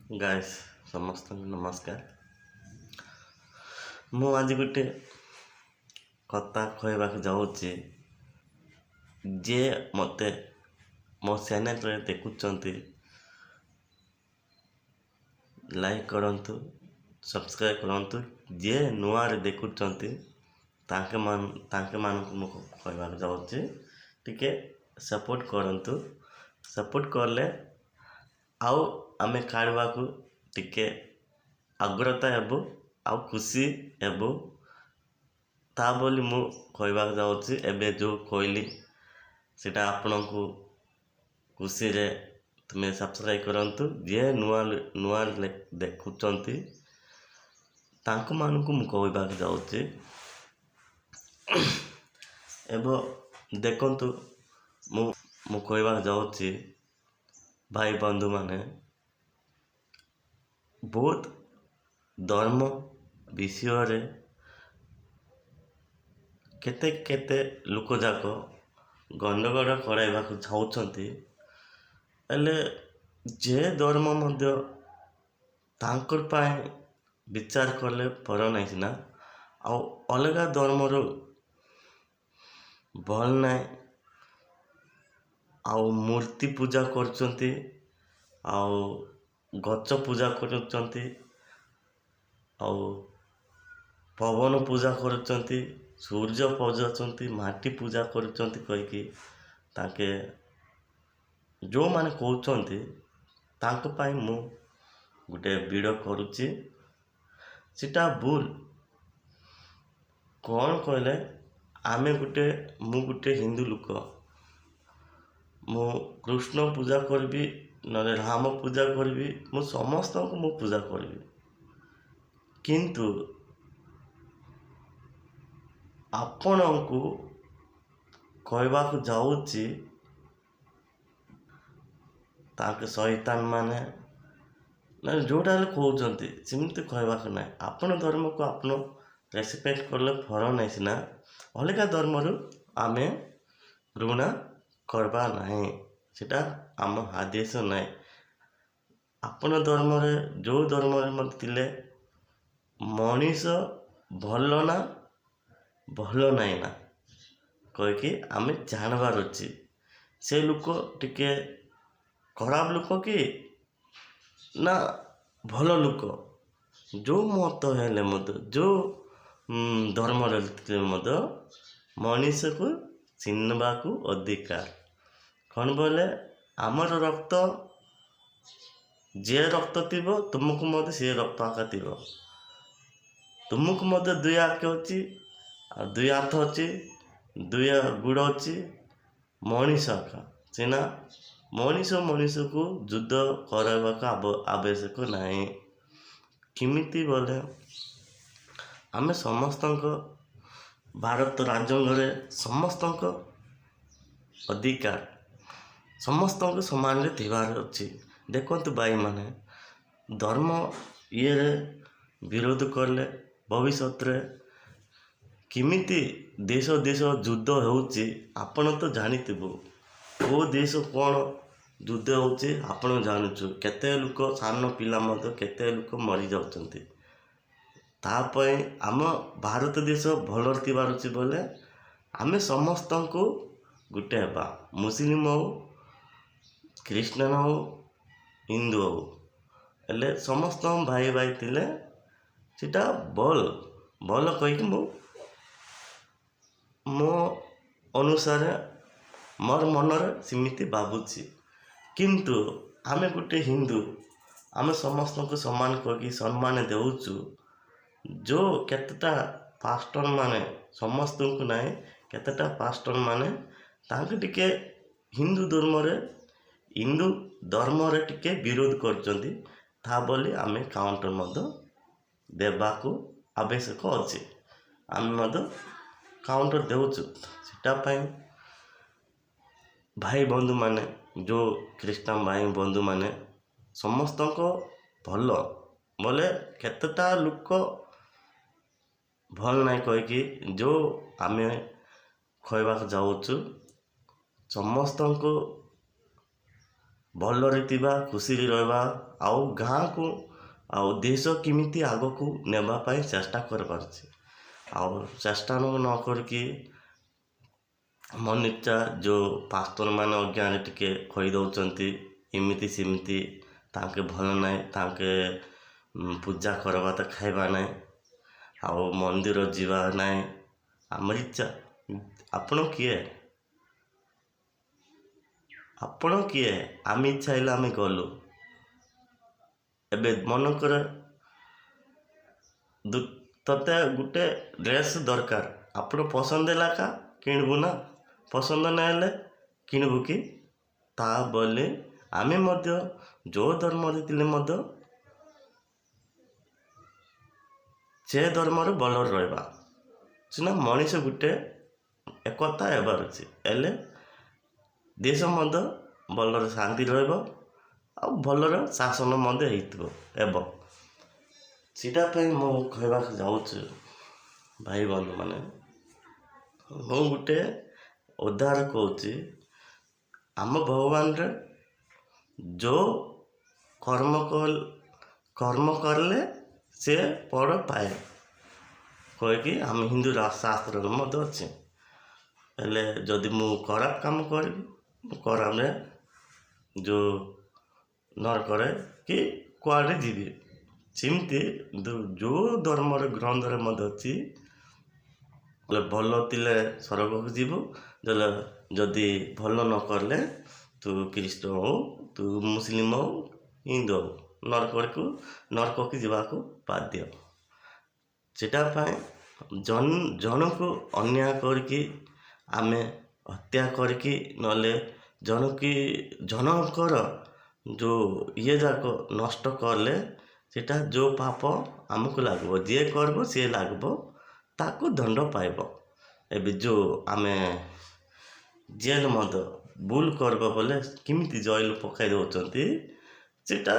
Guys समस्त नमस्कार। मु आज गोटे कथा कहवाक जाऊँगी जे मते मो चैनल रे देखुचंती लाइक करंतु सब्सक्राइब करंतु जे नुआ रे देखुचंती तांके मानक मु कहवाक जाऊँगी टिके सपोर्ट करंतु। सपोर्ट करले आउ आमे काढ़वाकू टिके आग्रता हेबु आउ खुशी हेबु ता बोली मु कहवाक जाऊँगी। एबे जो कहली सेटा आपनकू खुशी रे तुमे सब्सक्राइब करंतु जे नुआ देखुचंती तांको मानकू मु कहवाक जाऊँगी। एबो देखंतु मु कहवाक जाऊँगी भाई बंधु माने बहुत धर्म विषय केते केते लोक जाक गंडगोड़ कराइबाक चाहूँगी। हेले जे धर्म मध्य तांकर पाए विचार कले पर नहीं सिना आउ अलगा धर्मर भल नाई आउ मूर्ति पूजा करचंती आउ गच पूजा करचंती आउ पवन पूजा करचंती सूर्य पूजाचंती माटी पूजा करचंती कहीकि ताके जो माने कहउचंती तांको पाई मु गुटे वीडियो करूची। सिटा भूल कौन कहले आमे मु गुटे हिंदू लोक मु कृष्ण पूजा करबी नले राम पूजा करबी मु समस्त को मु पूजा करबी किंतु आपनकू कहवाक जाऊँगी ताके शैतान माने ना जोटा कहउचंती सेमती कहवाक ना। आपन धर्म को आपन रेस्पेक्ट करले फर नहीं सिना अलगा धर्मरू आमे घृणा करबा नहीं सेटा आम आदेश नहीं। आपन धर्म रे जो धर्म रे मत तिले मनीष भल ना भल नहीं ना कहीकि आमे जानबार अछि से लोक टिके खराब लोक कि ना भल लोक जो मत हेले मत जो धर्म रे मत मनीष को चिन्हबाकू अधिकार कौन बोले आमर रक्त जे रक्त थीबो तुमको मत से रक्त आका थीबो तुमको मत दुई आँख अच्छी दुई हाथ अच्छी दुई गुड़ अच्छी मनीष आका सीना मनीष मनीष को युद्ध करवाक आवश्यक नहीं। किमिति बोले आमे समस्त भारत राज्य समस्त अधिकार समस्त समान रे थिबार अछि। देखंतु भाई माने धर्म ये विरोध करले भविष्य रे किमिति देश देश युद्ध होउची आपण तो जानिथिबो ओ देश कोन युद्ध होउची आपण जानुछु केते लोक सान पिला मत केते लोक मरि जाउचंती तापय आम भारत देश भल थिबार अछि बोले आमे समस्त को गुटे हेबा मुस्लिम हो क्रिश्चियन हो हिंदू हो हेले समस्त भाई भाई थिले सेटा भल भल कहीकि मो अनुसार मोर मनर सीमित भावुची किंतु आमे गुटे हिंदू आमे समस्त को समान कहीकि सम्मान देउचु जो केतेटा पास्टर माने समस्त को नहीं केतेटा पास्टर माने तांके टिके हिंदू धर्म रे टिके विरोध करचंती था बोली आमे काउंटर मद देबाकू आवश्यक अछि। आमे मद काउंटर देउचु सेटा पई भाई बंधु माने जो क्रिश्चियन भाई बंधु माने समस्त को भल बोले केतेटा लोक भल नहीं कहीकि जो आमे कहवाक जाऊँचु समस्त को ଭଲରେ ଥିବା ଖୁସିରେ ରହିବା ଆଉ ଗାଁକୁ ଆଉ ଦେଶ କେମିତି ଆଗକୁ ନେବା ପାଇଁ ଚେଷ୍ଟା କରିପାରୁଛି। ଆଉ ଚେଷ୍ଟା ନ କରିକି ମନ ଇଚ୍ଛା ଯେଉଁ ପାଷ୍ଟରମାନେ ଅଜ୍ଞାନରେ ଟିକେ କହିଦେଉଛନ୍ତି ଏମିତି ସେମିତି, ତାଙ୍କେ ଭଲ ନାହିଁ, ତାଙ୍କେ ପୂଜା କରିବା ତ ଖାଇବା ନାହିଁ, ଆଉ ମନ୍ଦିର ଯିବା ନାହିଁ, ଆମର ଇଚ୍ଛା। ଆପଣ କିଏ? ଆପଣ କିଏ? ଆମେ ଇଚ୍ଛା ହେଲେ ଆମେ ଗଲୁ। ଏବେ ମନେକର ତତେ ଗୋଟେ ଡ୍ରେସ୍ ଦରକାର, ଆପଣ ପସନ୍ଦ ହେଲା କା କିଣିବୁ ନା, ପସନ୍ଦ ନ ହେଲେ କିଣିବୁ କି? ତା ବୋଲି ଆମେ ମଧ୍ୟ ଯେଉଁ ଧର୍ମରେ ଥିଲେ ମଧ୍ୟ ସେ ଧର୍ମରେ ଭଲରେ ରହିବା ସିନା ମଣିଷ ଗୋଟେ ଏକତା ହେବାର ଅଛି, ହେଲେ ଦେଶ ମଧ୍ୟ ଭଲରେ ଶାନ୍ତି ରହିବ ଆଉ ଭଲର ଶାସନ ମଧ୍ୟ ହେଇଥିବ ହେବ। ସେଇଟା ପାଇଁ ମୁଁ କହିବାକୁ ଯାଉଛି ଭାଇ ବନ୍ଧୁମାନେ, ମୁଁ ଗୋଟେ ଉଦାହରଣ କହୁଛି। ଆମ ଭଗବାନରେ ଯେଉଁ କର୍ମ କଲେ ସେ ଫଳ ପାଏ କହିକି ଆମ ହିନ୍ଦୁ ଶାସ୍ତ୍ରରେ ମଧ୍ୟ ଅଛି। ହେଲେ ଯଦି ମୁଁ ଖରାପ କାମ କରିବି, ମୁଁ ଖରାପରେ ଯେଉଁ ନରକରେ କି କୁଆଡ଼େ ଯିବି। ସେମିତି ଯେଉଁ ଧର୍ମର ଗ୍ରନ୍ଥରେ ମଧ୍ୟ ଅଛି, ଭଲ ଥିଲେ ସ୍ୱର୍ଗକୁ ଯିବୁ, ଯଦି ଭଲ ନ କଲେ ତୁ ଖ୍ରୀଷ୍ଟ ହଉ, ତୁ ମୁସଲିମ ହଉ, ହିନ୍ଦୁ ହଉ, ନରକକୁ ଯିବାକୁ ବାଧ୍ୟ। ସେଟା ପାଇଁ ଜଣକୁ ଅନ୍ୟାୟ କରିକି ଆମେ ହତ୍ୟା କରିକି ନହେଲେ ଜଣଙ୍କର ଯେଉଁ ଯାକ ନଷ୍ଟ କଲେ ସେଟା ଯେଉଁ ପାପ ଆମକୁ ଲାଗିବ, ଯିଏ କରିବ ସିଏ ଲାଗିବ, ତାକୁ ଦଣ୍ଡ ପାଇବ। ଏବେ ଯେଉଁ ଆମେ ଜେଲ୍ ମଧ୍ୟ ଭୁଲ କରିବ ବୋଲେ କେମିତି ଜେଲ୍ ପକାଇ ଦେଉଛନ୍ତି, ସେଟା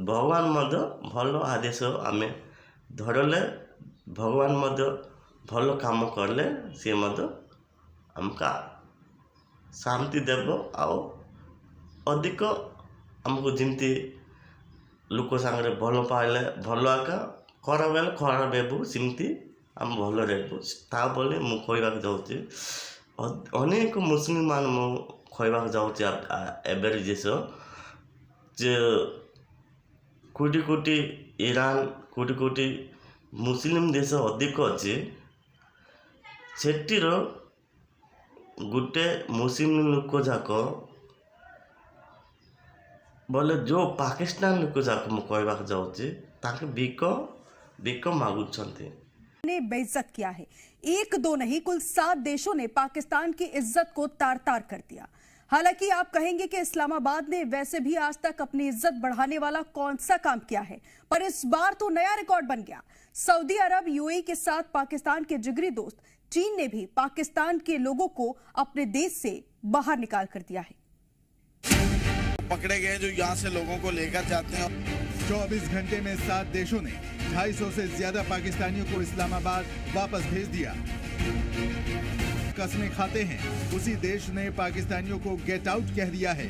ଭଗବାନ ମଧ୍ୟ ଭଲ ଆଦେଶ ଆମେ ଧରିଲେ, ଭଗବାନ ମଧ୍ୟ ଭଲ କାମ କଲେ ସିଏ ମଧ୍ୟ ଆମକୁ ଶାନ୍ତି ଦେବ। ଆଉ ଅଧିକ ଆମକୁ ଯେମିତି ଲୋକ ସାଙ୍ଗରେ ଭଲ ପାଇଲେ ଭଲ ଆକା, ଖରାପ ହେଲେ ଖରାପ ହେବୁ, ସେମିତି ଆମେ ଭଲରେ ହେବୁ। ତା ବୋଲି ମୁଁ କହିବାକୁ ଯାଉଛି ଅନେକ ମୁସଲିମ ମାନେ, ମୁଁ କହିବାକୁ ଯାଉଛି ଏବେର ଦେଶ ଯେ କୋଟି ଇରାନ, କୋଟି ମୁସଲିମ ଦେଶ ଅଧିକ ଅଛି। ସେଠିର ଗୋଟେ ମୁସଲିମ ଲୋକ ଯାକ ବୋଲେ ଯେଉଁ ପାକିସ୍ତାନ ଲୋକ ଯାକ ମୁଁ କହିବାକୁ ଯାଉଛି, ତାଙ୍କେ ଭିକ ମାଗୁଛନ୍ତି। ने बेइज्जत किया है। एक दो नहीं, कुल 7 देशों ने पाकिस्तान की इज्जत को तार तार कर दिया। हालांकि आप कहेंगे कि इस्लामाबाद ने वैसे भी आज तक अपनी इज्जत बढ़ाने वाला कौन सा काम किया है, पर इस बार तो नया रिकॉर्ड बन गया। सऊदी अरब, यूएई के साथ पाकिस्तान के जिगरी दोस्त चीन ने भी पाकिस्तान के लोगों को अपने देश से बाहर निकाल कर दिया है। पकड़े गए जो यहाँ से लोगों को लेकर जाते हैं। 24 घंटे में 7 देशों ने 250 से ज्यादा पाकिस्तानियों को इस्लामाबाद वापस भेज दिया। कसमें खाते हैं उसी देश ने पाकिस्तानियों को गेट आउट कह दिया है।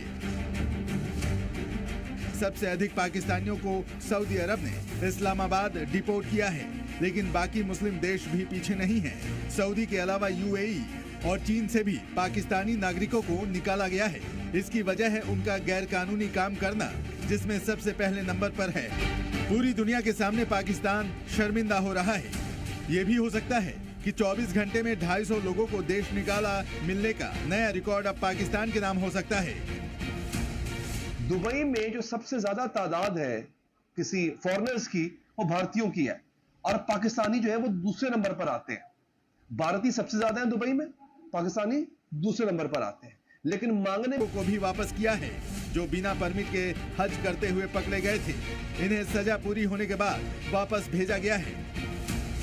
सबसे अधिक पाकिस्तानियों को सऊदी अरब ने इस्लामाबाद डिपोर्ट किया है, लेकिन बाकी मुस्लिम देश भी पीछे नहीं हैं। सऊदी के अलावा यूएई और चीन से भी पाकिस्तानी नागरिकों को निकाला गया है। इसकी वजह है उनका गैर कानूनी काम करना, जिसमें सबसे पहले नंबर पर है। पूरी दुनिया के सामने पाकिस्तान शर्मिंदा हो रहा है। ये भी हो सकता है कि 24 घंटे में 250 लोगों को देश निकाला मिलने का नया रिकॉर्ड अब पाकिस्तान के नाम हो सकता है। दुबई में जो सबसे ज्यादा तादाद है किसी फॉरेनर्स की, वो भारतीयों की है, और पाकिस्तानी जो है वो दूसरे नंबर पर आते हैं। भारतीय सबसे ज्यादा है दुबई में, पाकिस्तानी दूसरे नंबर पर आते हैं। लेकिन मांगने को भी वापस किया है जो बिना परमिट के हज करते हुए पकड़े गए थे। इन्हें सजा पूरी होने के बाद वापस भेजा गया है।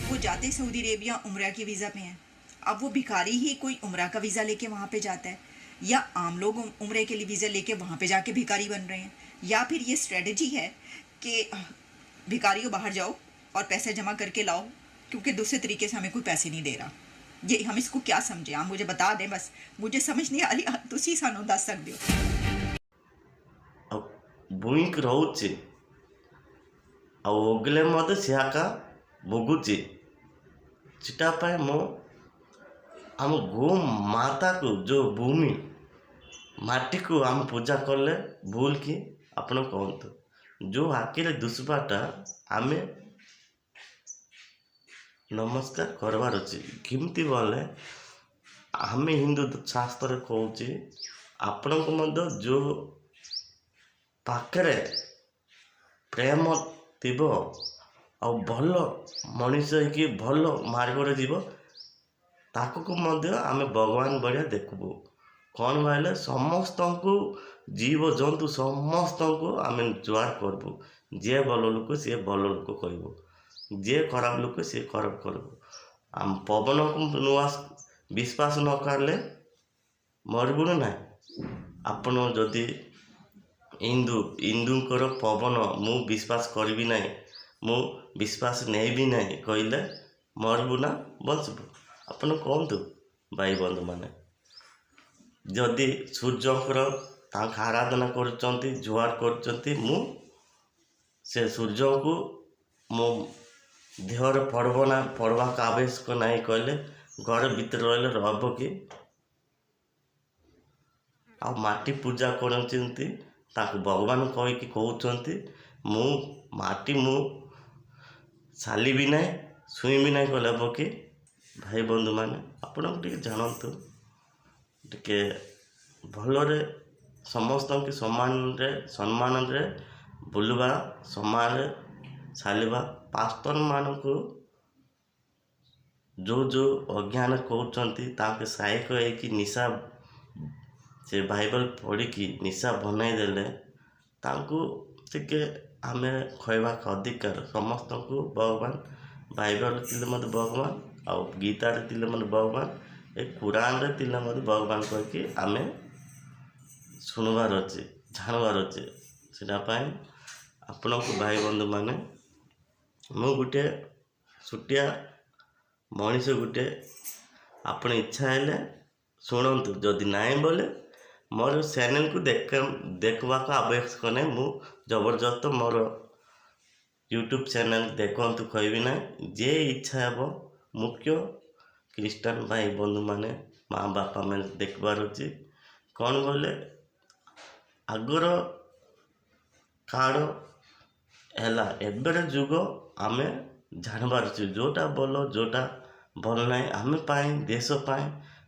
वो जाते सऊदी अरेबिया उम्रा के वीज़ा पे हैं। अब वो भिखारी ही कोई उम्रा का वीज़ा लेके वहाँ पे जाता है, या आम लोग उम्रे के लिए वीज़ा लेके वहाँ पे जाके भिखारी बन रहे हैं, या फिर ये स्ट्रेटजी है कि भिखारियों बाहर जाओ और पैसे जमा करके लाओ, क्योंकि दूसरे तरीके से हमें कोई पैसे नहीं दे रहा। ये हम इसको क्या समझे? आप मुझे बता दें, बस मुझे समझ नहीं आ रही, तुसी सानू दस सकते हो। ବୁଇଁକି ରହୁଛି ଆଉ ଓଗିଲେ ମଧ୍ୟ ସେ ଆକା ଭୋଗୁଛି। ସେଟା ପାଇଁ ମୁଁ ଆମ ଗୋ ମାତାକୁ ଯେଉଁ ଭୂମି ମାଟିକୁ ଆମେ ପୂଜା କଲେ ଭୁଲ କି ଆପଣ କହନ୍ତୁ। ଯେଉଁ ଆଖିରେ ଦୁଶବାଟା ଆମେ ନମସ୍କାର କରବାର ଅଛି। କେମିତି ବୋଲେ ଆମେ ହିନ୍ଦୁ ଶାସ୍ତ୍ରରେ କହୁଛି ଆପଣଙ୍କୁ ମଧ୍ୟ ଯେଉଁ ପାଖରେ ପ୍ରେମ ଥିବ ଆଉ ଭଲ ମଣିଷ ହେଇକି ଭଲ ମାର୍ଗରେ ଯିବ ତାକୁ ମଧ୍ୟ ଆମେ ଭଗବାନ ଭଳିଆ ଦେଖିବୁ। କ'ଣ କହିଲେ ସମସ୍ତଙ୍କୁ ଜୀବଜନ୍ତୁ ସମସ୍ତଙ୍କୁ ଆମେ ଜୁହାର କରିବୁ। ଯିଏ ଭଲ ଲୋକ ସିଏ ଭଲ ଲୋକ କହିବୁ, ଯିଏ ଖରାପ ଲୋକ ସିଏ ଖରାପ କରିବୁ। ଆମ ପବନକୁ ନୂଆ ବିଶ୍ୱାସ ନ କଲେ ମରିବୁନି ନାହିଁ। ଆପଣ ଯଦି ହିନ୍ଦୁଙ୍କର ପବନ ମୁଁ ବିଶ୍ୱାସ କରିବି ନାହିଁ, ମୁଁ ବିଶ୍ୱାସ ନେବି ନାହିଁ କହିଲେ ମରିବୁ ନା ବଞ୍ଚିବୁ? ଆପଣ କୁହନ୍ତୁ ଭାଇ ବନ୍ଧୁମାନେ। ଯଦି ସୂର୍ଯ୍ୟଙ୍କର ତାଙ୍କ ଆରାଧନା କରୁଛନ୍ତି, ଜୁହାର କରୁଛନ୍ତି, ମୁଁ ସେ ସୂର୍ଯ୍ୟଙ୍କୁ ମୋ ଦେହରେ ପଡ଼ବାକୁ ଆବଶ୍ୟକ ନାହିଁ କହିଲେ ଘର ଭିତରେ ରହିଲେ ରହିବ କି? ଆଉ ମାଟି ପୂଜା କରୁଛନ୍ତି ତାକୁ ଭଗବାନ କହିକି କହୁଛନ୍ତି ମୁଁ ମାଟି ମୁଁ ଚାଲିବି ନାହିଁ ଛୁଇଁବି ନାହିଁ କହିଲେ ହେବ କି? ଭାଇ ବନ୍ଧୁମାନେ ଆପଣଙ୍କୁ ଟିକେ ଜାଣନ୍ତୁ, ଟିକେ ଭଲରେ ସମସ୍ତଙ୍କୁ ସମ୍ମାନରେ ବୁଲିବା, ସମାଜରେ ଚାଲିବା। ପାଷ୍ଟରମାନଙ୍କୁ ଯେଉଁ ଅଜ୍ଞାନ କହୁଛନ୍ତି ତାଙ୍କୁ ସାଇକ ହେଇକି ନିଶା ସେ ବାଇବଲ ପଢ଼ିକି ନିଶା ବନାଇ ଦେଲେ ତାଙ୍କୁ ଟିକେ ଆମେ କହିବାକୁ ଅଧିକାର। ସମସ୍ତଙ୍କୁ ଭଗବାନ ବାଇବଲ ଥିଲେ ମଧ୍ୟ ଭଗବାନ, ଆଉ ଗୀତାରେ ଥିଲେ ମଧ୍ୟ ଭଗବାନ, ଏ କୁରାନରେ ଥିଲେ ମଧ୍ୟ ଭଗବାନ କହିକି ଆମେ ଶୁଣିବାର ଅଛି, ଜାଣିବାର ଅଛି। ସେଟା ପାଇଁ ଆପଣଙ୍କୁ ଭାଇ ବନ୍ଧୁମାନେ ମୁଁ ଗୋଟେ ଛୋଟିଆ ମଣିଷ ଗୋଟେ, ଆପଣ ଇଚ୍ଛା ହେଲେ ଶୁଣନ୍ତୁ, ଯଦି ନାହିଁ ବୋଲେ ମୋର ଚ୍ୟାନେଲକୁ ଦେଖିବାକୁ ଆବଶ୍ୟକ ନାହିଁ। ମୁଁ ଜବରଦସ୍ତ ମୋର ୟୁଟ୍ୟୁବ୍ ଚ୍ୟାନେଲ ଦେଖନ୍ତୁ କହିବି ନାହିଁ। ଯିଏ ଇଚ୍ଛା ହେବ ମୁଖ୍ୟ ଖ୍ରୀଷ୍ଟିଆନ ଭାଇ ବନ୍ଧୁମାନେ ମା ବାପା ମାନେ ଦେଖିବାର ଅଛି। କ'ଣ ବୋଲେ ଆଗର କାଳ ହେଲା, ଏବେର ଯୁଗ ଆମେ ଜାଣିବାର ଅଛି ଯେଉଁଟା ଭଲ ନାହିଁ ଆମେ ପାଇଁ ଦେଶ ପାଇଁ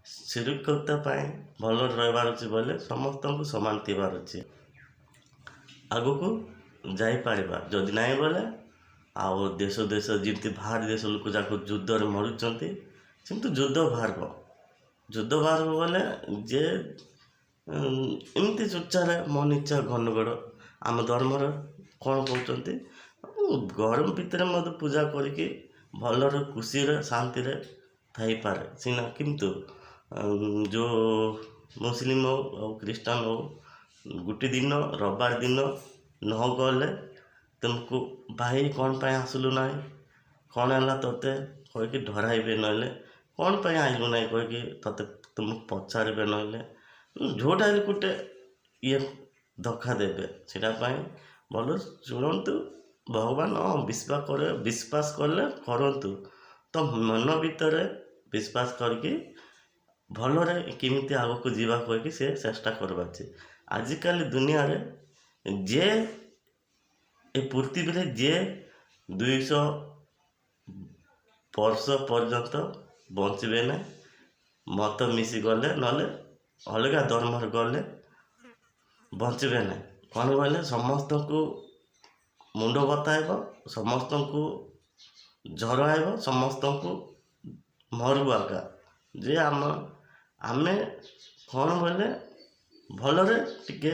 ସୁରକ୍ଷିତ ପାଇଁ ଭଲରେ ରହିବାର ଅଛି ବୋଲେ ସମସ୍ତଙ୍କୁ ସମାନ ଥିବାର ଅଛି, ଆଗକୁ ଯାଇପାରିବା। ଯଦି ନାହିଁ ବୋଲେ ଆଉ ଦେଶ ଯେମିତି ବାହାର ଦେଶ ଲୋକ ଯାକ ଯୁଦ୍ଧରେ ମରୁଛନ୍ତି ସେମିତି ଯୁଦ୍ଧ ବାହାରିବ ବୋଲେ ଯେ ଏମିତି ଚୁଚାରେ ମନ ଇଚ୍ଛା ଘନଗଡ଼ ଆମ ଧର୍ମର କ'ଣ କହୁଛନ୍ତି ଗରମ ଭିତରେ ମଧ୍ୟ ପୂଜା କରିକି ଭଲରେ ଖୁସିରେ ଶାନ୍ତିରେ ଥାଇପାରେ ସିନା। କିନ୍ତୁ ଯେଉଁ ମୁସଲିମ ହଉ ଆଉ ଖ୍ରୀଷ୍ଟିଆନ ହଉ ଗୋଟେ ଦିନ ରବିବାର ଦିନ ନ ଗଲେ ତୁମକୁ ଭାଇ କ'ଣ ପାଇଁ ଆସିଲୁ ନାହିଁ, କ'ଣ ହେଲା ତୋତେ କହିକି ଡରାଇବେ, ନହେଲେ କ'ଣ ପାଇଁ ଆସିଲୁ ନାହିଁ କହିକି ତୁମକୁ ପଚାରିବେ, ନହେଲେ ଯେଉଁଟା ହେଲେ ଗୋଟେ ଧୋକା ଦେବେ। ସେଇଟା ପାଇଁ ଭଲ ଶୁଣନ୍ତୁ। ଭଗବାନ ବିଶ୍ୱାସ କଲେ କରନ୍ତୁ, ତ ମନ ଭିତରେ ବିଶ୍ୱାସ କରିକି ଭଲରେ କେମିତି ଆଗକୁ ଯିବା କହିକି ସେ ଚେଷ୍ଟା କରିବା ଅଛି। ଆଜିକାଲି ଦୁନିଆରେ ଯିଏ ଏ ପୃଥିବୀରେ ଯିଏ 200 ବର୍ଷ ପର୍ଯ୍ୟନ୍ତ ବଞ୍ଚିବେ ନାହିଁ, ମତ ମିଶିଗଲେ ନହେଲେ ଅଲଗା ଧର୍ମରେ ଗଲେ ବଞ୍ଚିବେ ନାହିଁ। କ'ଣ କହିଲେ ସମସ୍ତଙ୍କୁ ମୁଣ୍ଡ ବଥା ହେବ, ସମସ୍ତଙ୍କୁ ଜ୍ୱର ହେବ, ସମସ୍ତଙ୍କୁ ମରିବୁ ଆକା। ଯେ ଆମେ କ'ଣ ବୋଲେ ଭଲରେ ଟିକେ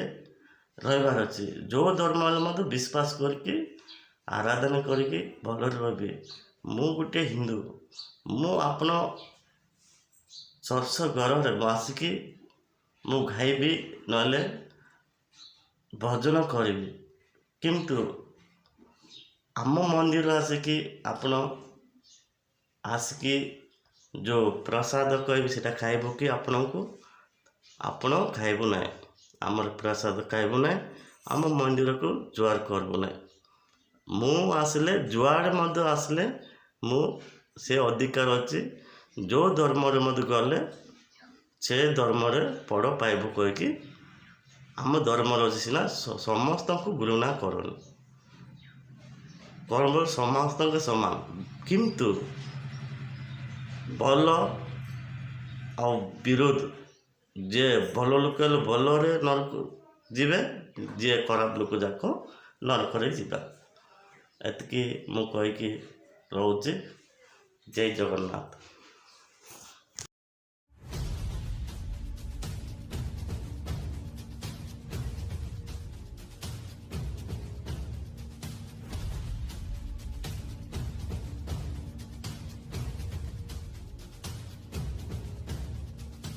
ରହିବାର ଅଛି। ଯେଉଁ ଧର୍ମ ହେଲେ ମଧ୍ୟ ବିଶ୍ୱାସ କରିକି ଆରାଧନା କରିକି ଭଲରେ ରହିବେ। ମୁଁ ଗୋଟେ ହିନ୍ଦୁ, ମୁଁ ଆପଣ ଚର୍ଚ୍ଚ ଘରରେ ବସିକି ମୁଁ ଖାଇବି ନହେଲେ ଭଜନ କରିବି, କିନ୍ତୁ ଆମ ମନ୍ଦିର ଆସିକି ଆସିକି ଯେଉଁ ପ୍ରସାଦ କହିବି ସେଇଟା ଖାଇବ କି ଆପଣ ଖାଇବୁ ନାହିଁ, ଆମର ପ୍ରସାଦ ଖାଇବୁ ନାହିଁ। ଆମ ମନ୍ଦିରକୁ ଜୁହାର କରିବୁ ନାହିଁ। ମୁଁ ଆସିଲେ ଯୁଆଡ଼େ ମଧ୍ୟ ଆସିଲେ ମୁଁ ସେ ଅଧିକାର ଅଛି, ଯେଉଁ ଧର୍ମରେ ମଧ୍ୟ ଗଲେ ସେ ଧର୍ମରେ ପଡ଼ ପାଇବୁ କହିକି ଆମ ଧର୍ମର ଅଛି ସିନା ସମସ୍ତଙ୍କୁ ଘୃଣା କରୁନି, କର୍ମ ସମସ୍ତଙ୍କ ସମାନ, କିନ୍ତୁ ଭଲ ଆଉ ବିରୋଧ, ଯିଏ ଭଲ ଲୋକ ହେଲେ ଭଲରେ ନରକ ଯିବେ, ଯିଏ ଖରାପ ଲୋକ ଯାକ ନରକରେ ଯିବା। ଏତିକି ମୁଁ କହିକି ରହୁଛି। ଜୟ ଜଗନ୍ନାଥ।